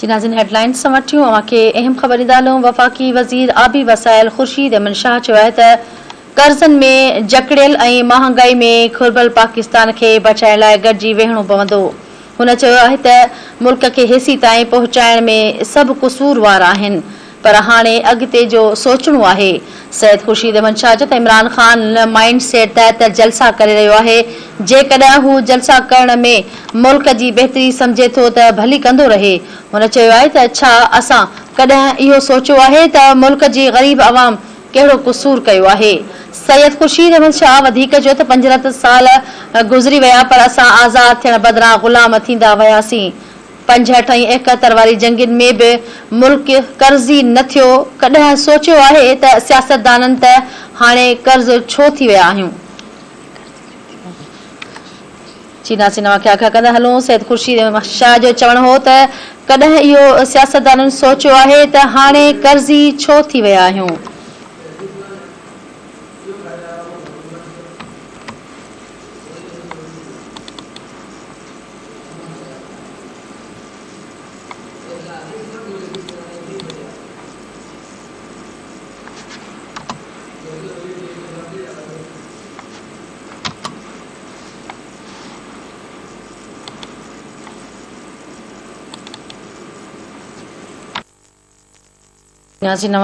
नाज़रीन हेडलाइंस समझियूं अवांखे अहम ख़बर ॾींदा हलूं। वफ़ाक़ी वज़ीर आबी वसाइल ख़ुर्शीद अहमद शाह चयो आहे त कर्ज़नि में जकड़ियल ऐं महांगाई में खुरबल पाकिस्तान खे बचाइण लाइ गॾिजी वेहणो पवंदो। हुन चयो आहे त मुल्क खे हेसी ताईं पहुचाइण में सभु क़सूरवार आहिनि, पर हाणे अॻिते जो सोचणो आहे। सैयद ख़ुर्शीद अहमद शाह चयो त इमरान ख़ान माइंड सेट तहत जलसा करे रहियो आहे। जेकॾहिं हू जलसा करण में मुल्क जी बहितरी सम्झे थो त भली कंदो रहे। हुन चयो आहे त छा असां कॾहिं इहो सोचियो आहे त मुल्क जी ग़रीब अवाम कहिड़ो क़सूर कयो आहे। सैयद ख़ुर्शीद अहमद शाह वधीक चयो त 75 साल गुज़री विया, पर असां आज़ाद थियण बदिरां ग़ुलाम थींदा वियासीं। 65 ऐं 71 वारी जंगुनि में बि मुल्क कर्ज़ी न थियो। कॾहिं सोचियो आहे त सियासतदाननि त हाणे कर्ज़ छो थी विया आहियूं। चीना सिनेमा खे आगाह कंदा हलूं। सैयद ख़ुर्शीद अहमद शाह जो चवणु हो त कॾहिं इहो सियासतदाननि सोचियो आहे त हाणे कर्ज़ी छो थी विया आहियूं। नाज़रीन